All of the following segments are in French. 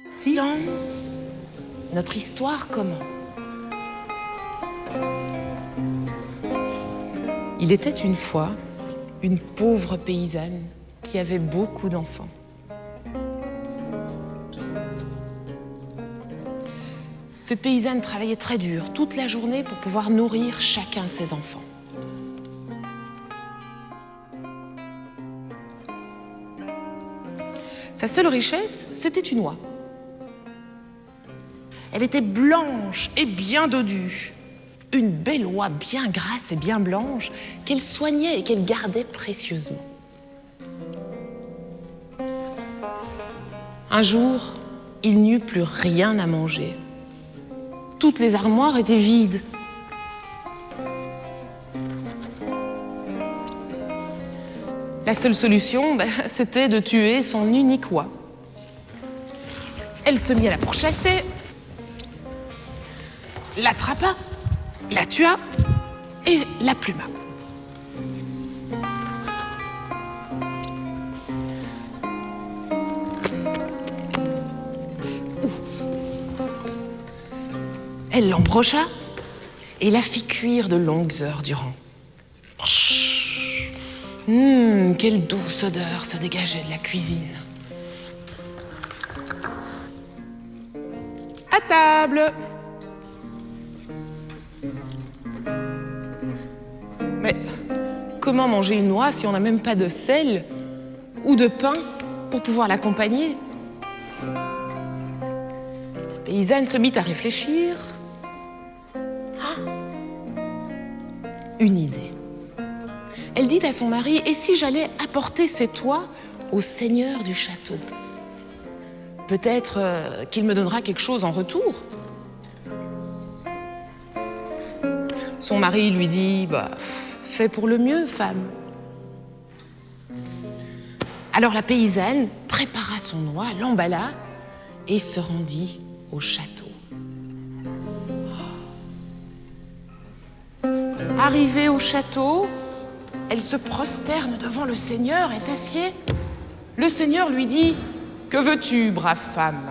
Silence, notre histoire commence. Il était une fois une pauvre paysanne qui avait beaucoup d'enfants. Cette paysanne travaillait très dur toute la journée pour pouvoir nourrir chacun de ses enfants. Sa seule richesse, c'était une oie. Elle était blanche et bien dodue. Une belle oie bien grasse et bien blanche qu'elle soignait et qu'elle gardait précieusement. Un jour, il n'y eut plus rien à manger. Toutes les armoires étaient vides. La seule solution, c'était de tuer son unique oie. Elle se mit à la pourchasser, l'attrapa, la tua et la pluma. Elle l'embrocha et la fit cuire de longues heures durant. Quelle douce odeur se dégageait de la cuisine. À table. Mais comment manger une oie si on n'a même pas de sel ou de pain pour pouvoir l'accompagner? Paysanne se mit à réfléchir. Une idée. Elle dit à son mari, et si j'allais apporter cette oie au seigneur du château? Peut-être qu'il me donnera quelque chose en retour. Son mari lui dit, fais pour le mieux, femme. Alors la paysanne prépara son oie, l'emballa et se rendit au château. Arrivée au château, elle se prosterne devant le Seigneur et s'assied. Le Seigneur lui dit, « Que veux-tu, brave femme ?»«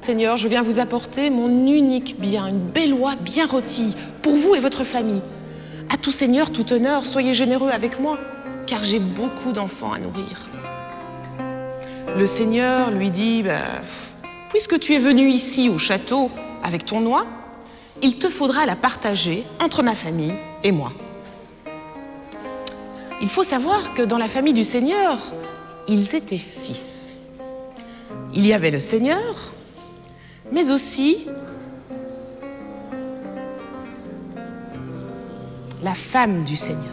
Seigneur, je viens vous apporter mon unique bien, une belle oie bien rôtie, pour vous et votre famille. À tout Seigneur, tout honneur, soyez généreux avec moi, car j'ai beaucoup d'enfants à nourrir. » Le Seigneur lui dit, « Puisque tu es venu ici au château avec ton oie, il te faudra la partager entre ma famille et moi. » Il faut savoir que dans la famille du Seigneur, ils étaient 6. Il y avait le Seigneur, mais aussi la femme du Seigneur.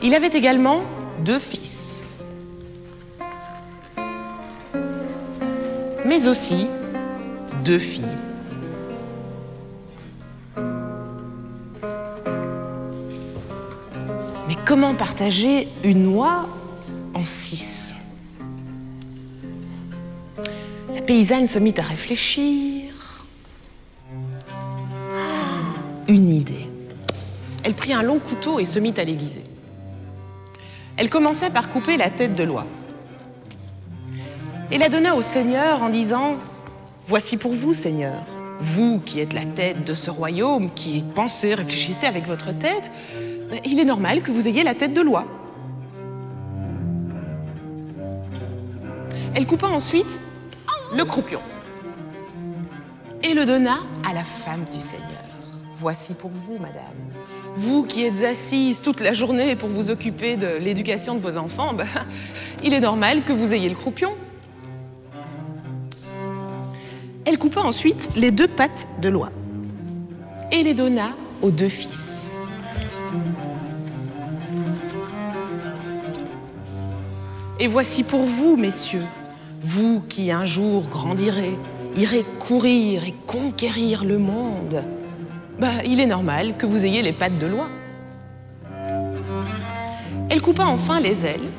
Il avait également 2 fils, mais aussi 2 filles. Mais comment partager une oie en 6? La paysanne se mit à réfléchir. Une idée. Elle prit un long couteau et se mit à l'aiguiser. Elle commença par couper la tête de l'oie et la donna au Seigneur en disant, « Voici pour vous, Seigneur, vous qui êtes la tête de ce royaume, qui pensez, réfléchissez avec votre tête, il est normal que vous ayez la tête de l'oie. » Elle coupa ensuite le croupion et le donna à la femme du Seigneur. « Voici pour vous, madame. Vous qui êtes assise toute la journée pour vous occuper de l'éducation de vos enfants, il est normal que vous ayez le croupion. » Elle coupa ensuite les 2 pattes de l'oie et les donna aux 2 fils. « Et voici pour vous, messieurs, vous qui un jour grandirez, irez courir et conquérir le monde. Il est normal que vous ayez les pattes de l'oie. » Elle coupa enfin les ailes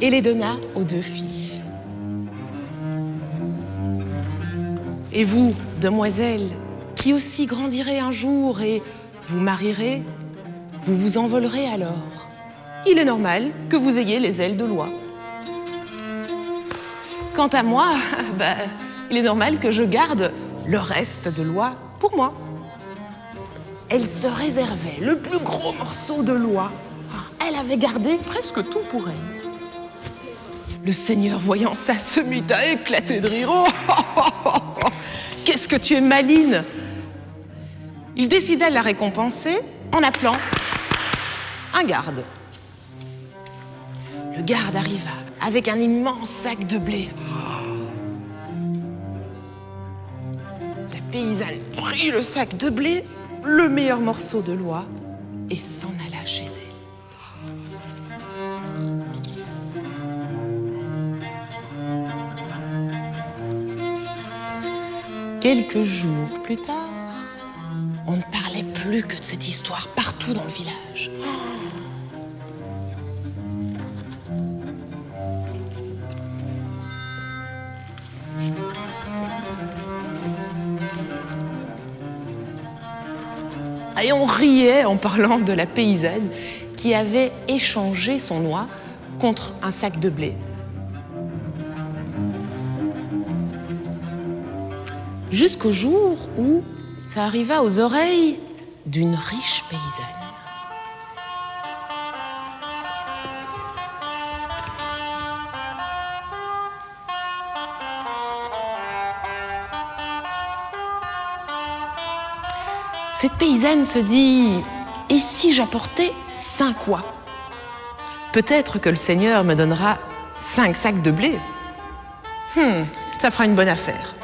et les donna aux 2 filles. « Et vous, demoiselles, qui aussi grandirez un jour et vous marierez, vous vous envolerez alors. Il est normal que vous ayez les ailes de l'oie. » Quant à moi, il est normal que je garde le reste de l'oie pour moi. Elle se réservait le plus gros morceau de l'oie. Elle avait gardé presque tout pour elle. Le Seigneur, voyant ça, se mit à éclater de rire. Oh, qu'est-ce que tu es maligne! Il décida de la récompenser en appelant un garde. Le garde arriva avec un immense sac de blé. La paysanne prit le sac de blé, le meilleur morceau de l'oie, et s'en alla chez elle. Quelques jours plus tard, on ne parlait plus que de cette histoire partout dans le village. Et on riait en parlant de la paysanne qui avait échangé son oie contre un sac de blé. Jusqu'au jour où ça arriva aux oreilles d'une riche paysanne. Cette paysanne se dit « Et si j'apportais 5 oies ? Peut-être que le Seigneur me donnera 5 sacs de blé. Ça fera une bonne affaire. »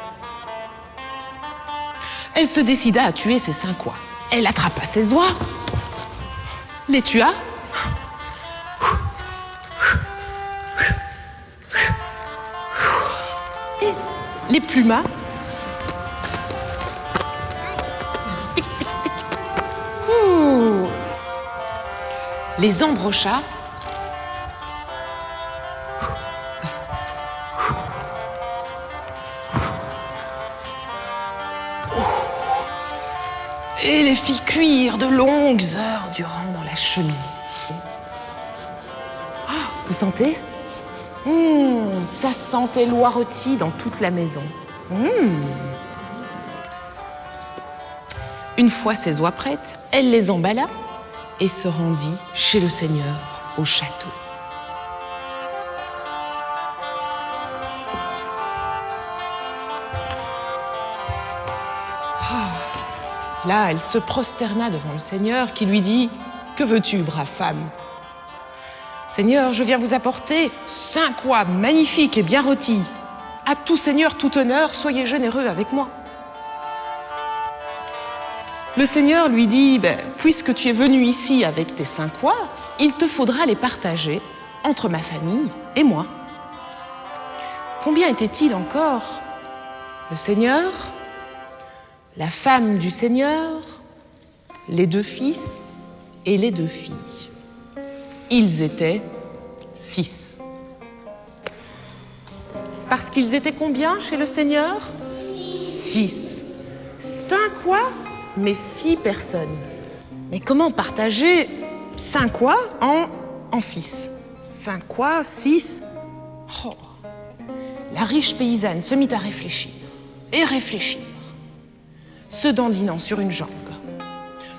Elle se décida à tuer ses 5 oies. Elle attrapa ses oies, les tua, et les pluma. Les embrocha et les fit cuire de longues heures durant dans la cheminée. Vous sentez ? Ça sentait l'oie rôtie dans toute la maison. Une fois ses oies prêtes, elle les emballa et se rendit chez le Seigneur au château. Là, elle se prosterna devant le Seigneur qui lui dit « Que veux-tu, brave femme ? Seigneur, je viens vous apporter 5 oies magnifiques et bien rôties. À tout Seigneur, tout honneur, soyez généreux avec moi. » Le Seigneur lui dit « Puisque tu es venu ici avec tes 5 oies, il te faudra les partager entre ma famille et moi. » Combien était-il encore ? Le Seigneur, la femme du Seigneur, les 2 fils et les 2 filles. Ils étaient 6. Parce qu'ils étaient combien chez le Seigneur ? 6. 5 oies, mais 6 personnes. Mais comment partager 5 oies en 6 ? 5 oies, 6 ? La riche paysanne se mit à réfléchir et réfléchir. Se dandinant sur une jambe,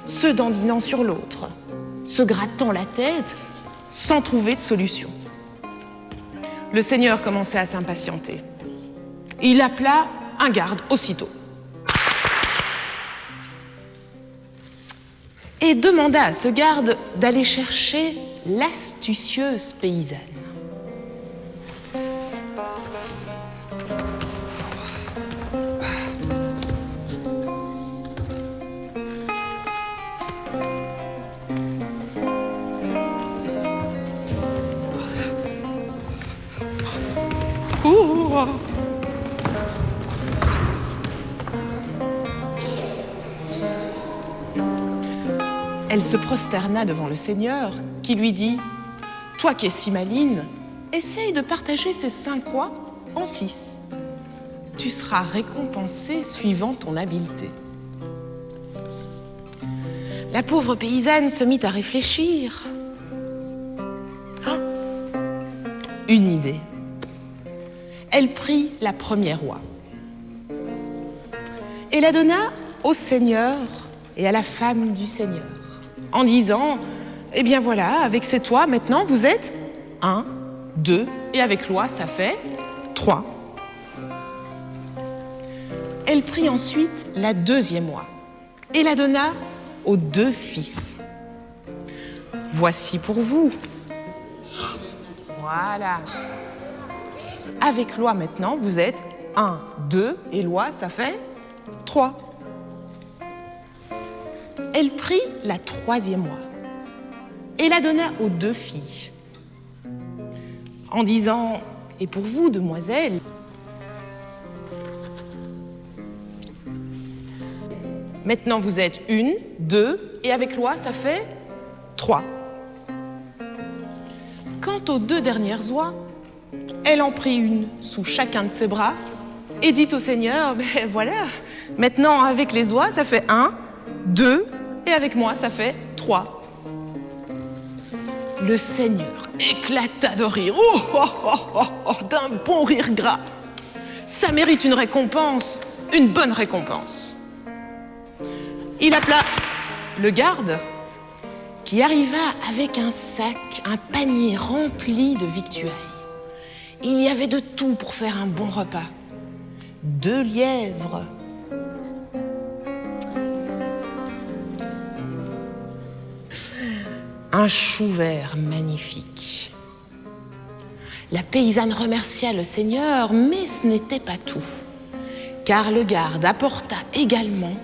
se dandinant sur l'autre, se grattant la tête sans trouver de solution. Le Seigneur commençait à s'impatienter. Il appela un garde aussitôt et demanda à ce garde d'aller chercher l'astucieuse paysanne. Elle se prosterna devant le Seigneur qui lui dit « Toi qui es si maligne, essaye de partager ces 5 oies en 6. Tu seras récompensée suivant ton habileté. » La pauvre paysanne se mit à réfléchir. Une idée. elle prit la première oie et la donna au Seigneur et à la femme du Seigneur, en disant « Eh bien voilà, avec cette oie, maintenant, vous êtes 1, 2, et avec l'oie, ça fait 3. » Elle prit ensuite la deuxième oie et la donna aux 2 fils. « Voici pour vous. » Voilà. Avec l'oie, maintenant, vous êtes 1, 2, et l'oie, ça fait 3. Elle prit la troisième oie et la donna aux 2 filles, en disant « Et pour vous, demoiselles, maintenant vous êtes 1, 2, et avec l'oie, ça fait 3. » Quant aux 2 dernières oies, elle en prit une sous chacun de ses bras et dit au Seigneur « Ben voilà, maintenant avec les oies, ça fait 1, 2, et avec moi, ça fait 3. » Le Seigneur éclata de rire, d'un bon rire gras. Ça mérite une récompense, une bonne récompense. Il appela le garde qui arriva avec un sac, un panier rempli de victuailles. Il y avait de tout pour faire un bon repas. 2 lièvres, un chou vert magnifique. La paysanne remercia le Seigneur, mais ce n'était pas tout, car le garde apporta également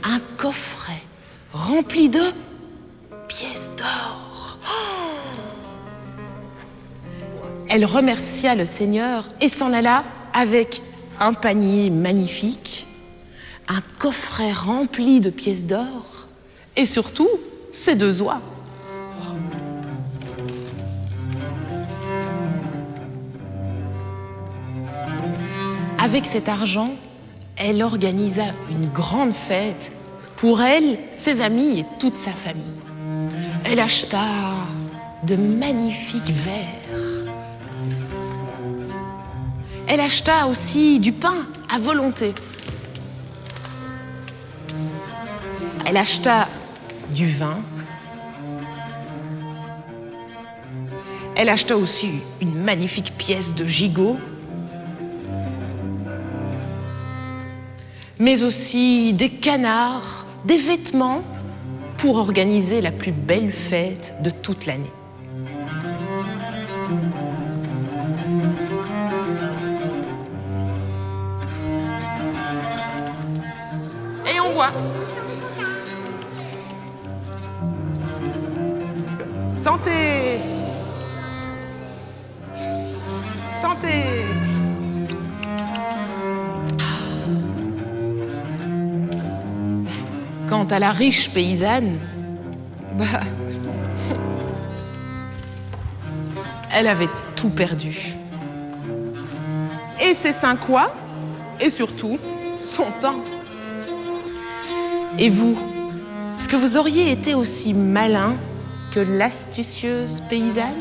un coffret rempli de pièces d'or. Elle remercia le Seigneur et s'en alla avec un panier magnifique, un coffret rempli de pièces d'or et surtout ses 2 oies. Avec cet argent, elle organisa une grande fête pour elle, ses amis et toute sa famille. Elle acheta de magnifiques verres. Elle acheta aussi du pain à volonté. Elle acheta du vin. Elle acheta aussi une magnifique pièce de gigot, mais aussi des canards, des vêtements pour organiser la plus belle fête de toute l'année. Et on boit. Santé! Santé! Quant à la riche paysanne, elle avait tout perdu. Et ses 5 oies, et surtout son temps. Et vous, est-ce que vous auriez été aussi malin que l'astucieuse paysanne ?